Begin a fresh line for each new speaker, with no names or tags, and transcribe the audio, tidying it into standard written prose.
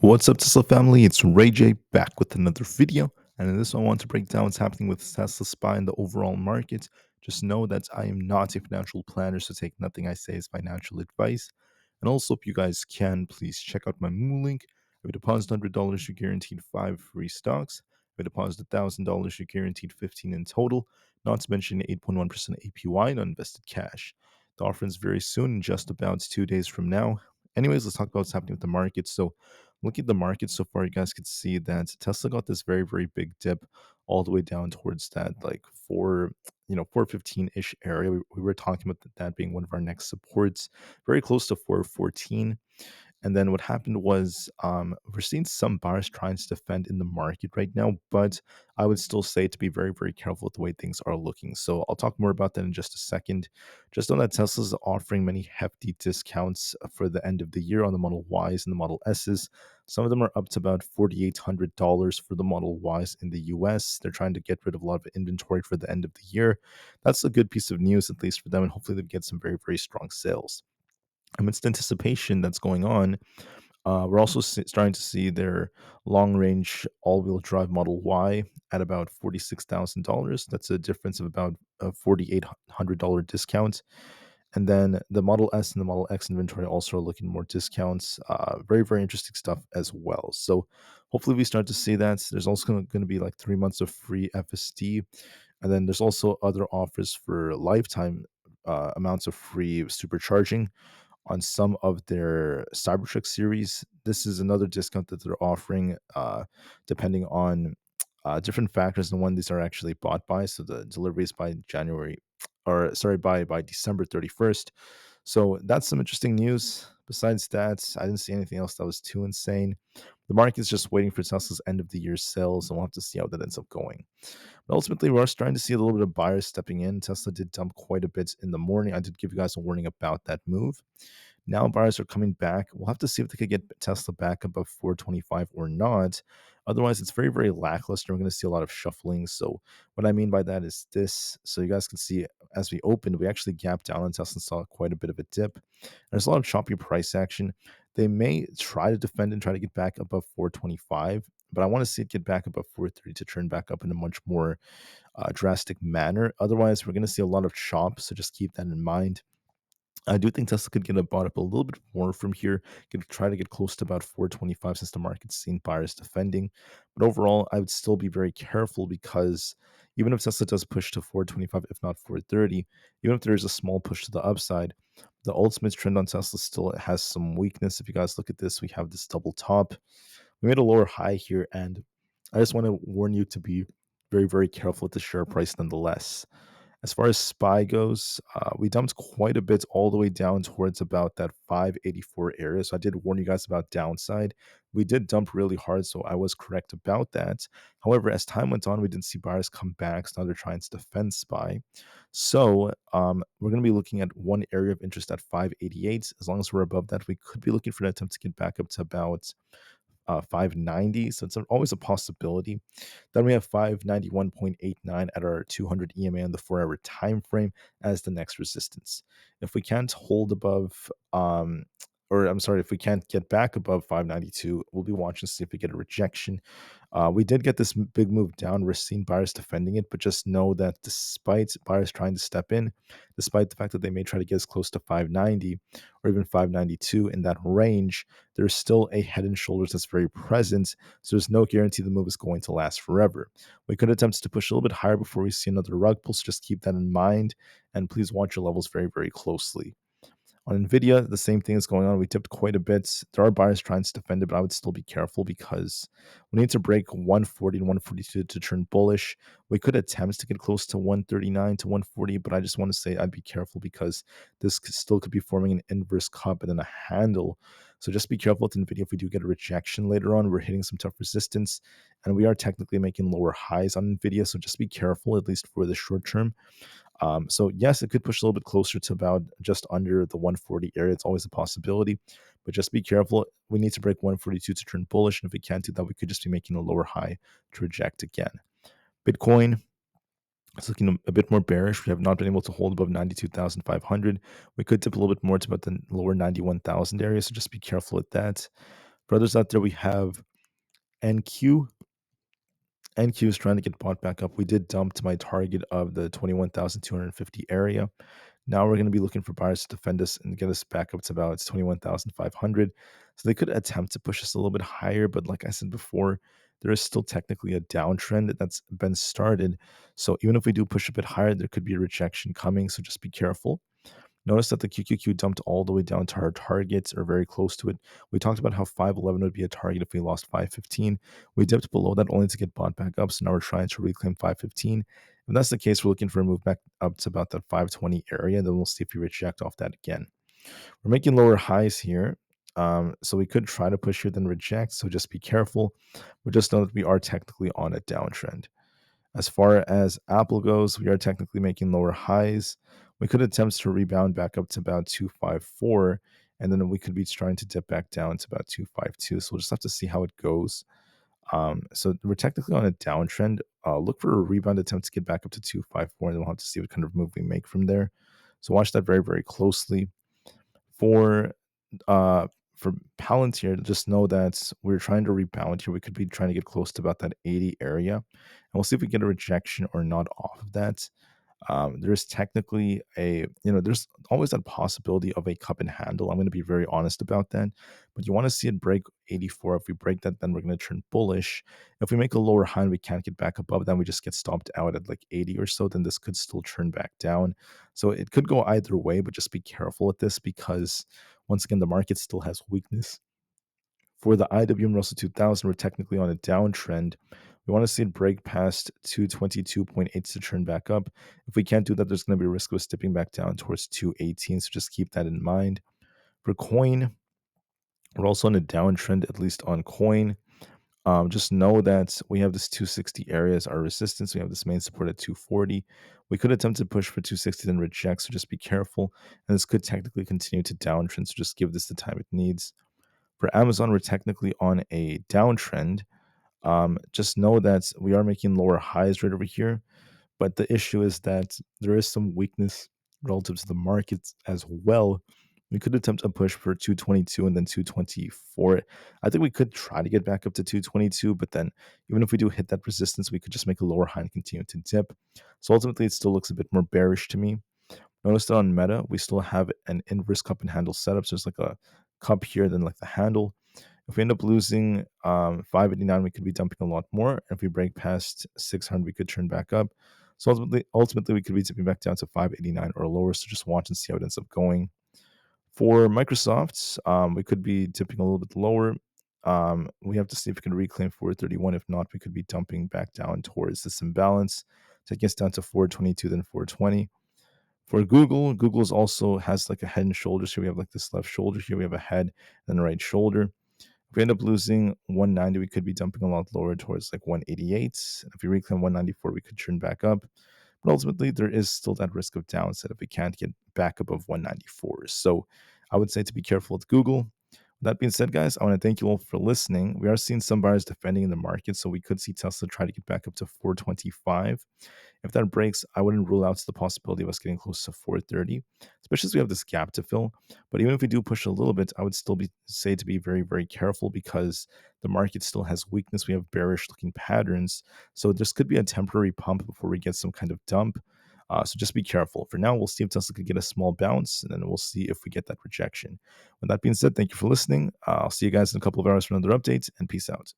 What's up, Tesla family? It's Ray J back with another video. And in this one, I want to break down what's happening with Tesla SPY in the overall market. Just know that I am not a financial planner, so take nothing I say as financial advice. And also, if you guys can, please check out my Moo link. If you deposit $100, you're guaranteed 5 free stocks. If you deposit $1,000, you're guaranteed 15 in total, not to mention 8.1% APY on invested cash. The offer is very soon, in just about 2 days from now. Anyways, let's talk about what's happening with the market. So, looking at the market so far, you guys could see that Tesla got this very, very big dip all the way down towards that like 415-ish area. We were talking about that being one of our next supports, very close to 414. And then what happened was we're seeing some buyers trying to defend in the market right now, but I would still say to be very, very careful with the way things are looking. So I'll talk more about that in just a second. Just know that Tesla's offering many hefty discounts for the end of the year on the Model Ys and the Model S's. Some of them are up to about $4,800 for the Model Ys in the US. They're trying to get rid of a lot of inventory for the end of the year. That's a good piece of news, at least for them, and hopefully they get some very, very strong sales. Amidst anticipation that's going on, we're also starting to see their long range all wheel drive Model Y at about $46,000. That's a difference of about a $4,800 discount. And then the Model S and the Model X inventory also are looking more discounts. Very, very interesting stuff as well. So hopefully we start to see that. There's also going to be like 3 months of free FSD. And then there's also other offers for lifetime amounts of free supercharging on some of their Cybertruck series. This is another discount that they're offering, depending on different factors and when these are actually bought by. So the delivery is by January, or sorry, by December 31st. So that's some interesting news. Besides that, I didn't see anything else that was too insane. The market's just waiting for Tesla's end of the year sales, and we'll have to see how that ends up going. But ultimately, we are starting to see a little bit of buyers stepping in. Tesla did dump quite a bit in the morning. I did give you guys a warning about that move. Now buyers are coming back. We'll have to see if they could get Tesla back above 425 or not. Otherwise, it's very, very lackluster. We're going to see a lot of shuffling. So, what I mean by that is this. So, you guys can see as we opened, we actually gapped down on Tesla and saw quite a bit of a dip. There's a lot of choppy price action. They may try to defend and try to get back above 425, but I want to see it get back above 430 to turn back up in a much more drastic manner. Otherwise, we're going to see a lot of chop. So, just keep that in mind. I do think Tesla could get bought up a little bit more from here. Could try to get close to about 425 since the market's seen buyers defending. But overall, I would still be very careful because even if Tesla does push to 425, if not 430, even if there is a small push to the upside, the ultimate trend on Tesla still has some weakness. If you guys look at this, we have this double top. We made a lower high here, and I just want to warn you to be very, very careful with the share price nonetheless. As far as SPY goes, we dumped quite a bit all the way down towards about that 584 area. So I did warn you guys about downside. We did dump really hard, so I was correct about that. However, as time went on, we didn't see buyers come back. So now they're trying to defend SPY. So we're going to be looking at one area of interest at 588. As long as we're above that, we could be looking for an attempt to get back up to about 590. So it's always a possibility. Then we have 591.89 at our 200 EMA on the 4 hour time frame as the next resistance. If we can't hold above, or I'm sorry, if we can't get back above 592, we'll be watching to see if we get a rejection. We did get this big move down. We're seeing buyers defending it, but just know that despite buyers trying to step in, despite the fact that they may try to get as close to 590 or even 592 in that range, there's still a head and shoulders that's very present. So there's no guarantee the move is going to last forever. We could attempt to push a little bit higher before we see another rug pull. So just keep that in mind. And please watch your levels very, very closely. On Nvidia, the same thing is going on. We dipped quite a bit. There are buyers trying to defend it, but I would still be careful because we need to break 140 and 142 to turn bullish. We could attempt to get close to 139 to 140, but I just want to say I'd be careful because this still could be forming an inverse cup and then a handle. So just be careful with Nvidia. If we do get a rejection later on, we're hitting some tough resistance, and we are technically making lower highs on Nvidia. So just be careful, at least for the short term. So yes, it could push a little bit closer to about just under the 140 area. It's always a possibility, but just be careful. We need to break 142 to turn bullish, and if we can't do that, we could just be making a lower high to reject again. Bitcoin is looking a bit more bearish. We have not been able to hold above 92,500. We could dip a little bit more to about the lower 91,000 area, so just be careful with that. For others out there, we have NQ. NQ is trying to get bought back up. We did dump to my target of the 21,250 area. Now we're going to be looking for buyers to defend us and get us back up to about 21,500. So they could attempt to push us a little bit higher, but like I said before, there is still technically a downtrend that's been started. So even if we do push a bit higher, there could be a rejection coming. So just be careful. Notice that the QQQ dumped all the way down to our targets or very close to it. We talked about how 511 would be a target if we lost 515. We dipped below that only to get bought back up. So now we're trying to reclaim 515. If that's the case, we're looking for a move back up to about that 520 area. Then we'll see if we reject off that again. We're making lower highs here. So we could try to push here then reject. So just be careful. But just know that we are technically on a downtrend. As far as Apple goes, we are technically making lower highs. We could attempt to rebound back up to about 254, and then we could be trying to dip back down to about 252. So we'll just have to see how it goes. So we're technically on a downtrend. Look for a rebound attempt to get back up to 254, and then we'll have to see what kind of move we make from there. So watch that very, very closely. For uh for Palantir, just know that we're trying to rebound here. We could be trying to get close to about that 80 area, and we'll see if we get a rejection or not off of that. There's technically there's always that possibility of a cup and handle. I'm going to be very honest about that, but you want to see it break 84. If we break that, then we're going to turn bullish. If we make a lower high and we can't get back above, then we just get stopped out at like 80 or so, then this could still turn back down. So it could go either way, but just be careful with this because once again, the market still has weakness. For the IWM Russell 2000, we're technically on a downtrend. We want to see it break past 222.8 to turn back up. If we can't do that, there's going to be a risk of us dipping back down towards 218. So just keep that in mind. For coin, we're also on a downtrend, at least on coin. Just know that we have this 260 area as our resistance. We have this main support at 240. We could attempt to push for 260, then reject. So just be careful. And this could technically continue to downtrend. So just give this the time it needs. For Amzn, we're technically on a downtrend. Just know that we are making lower highs right over here, but the issue is that there is some weakness relative to the markets as well. We could attempt a push for 222 and then 224. I think we could try to get back up to 222, but then even if we do hit that resistance, we could just make a lower high and continue to dip. So ultimately, it still looks a bit more bearish to me. Notice that on Meta, we still have an inverse cup and handle setup. So there's like a cup here, then like the handle. If we end up losing 589, we could be dumping a lot more. If we break past 600, we could turn back up. So ultimately, we could be tipping back down to 589 or lower. So just watch and see how it ends up going. For Microsoft, we could be dipping a little bit lower. We have to see if we can reclaim 431. If not, we could be dumping back down towards this imbalance, taking us down to 422, then 420. For Google, Google's also has like a head and shoulders here. We have like this left shoulder here. We have a head and a right shoulder. If we end up losing 190, we could be dumping a lot lower towards like 188. If we reclaim 194, we could turn back up. But ultimately, there is still that risk of downside if we can't get back above 194. So I would say to be careful with Google. That being said, guys, I want to thank you all for listening. We are seeing some buyers defending in the market, so we could see Tesla try to get back up to 425. If that breaks, I wouldn't rule out the possibility of us getting close to 430, especially as we have this gap to fill. But even if we do push a little bit, I would still say to be very, very careful because the market still has weakness. We have bearish looking patterns. So this could be a temporary pump before we get some kind of dump. So just be careful. For now, we'll see if Tesla could get a small bounce, and then we'll see if we get that rejection. With that being said, thank you for listening. I'll see you guys in a couple of hours for another update, and peace out.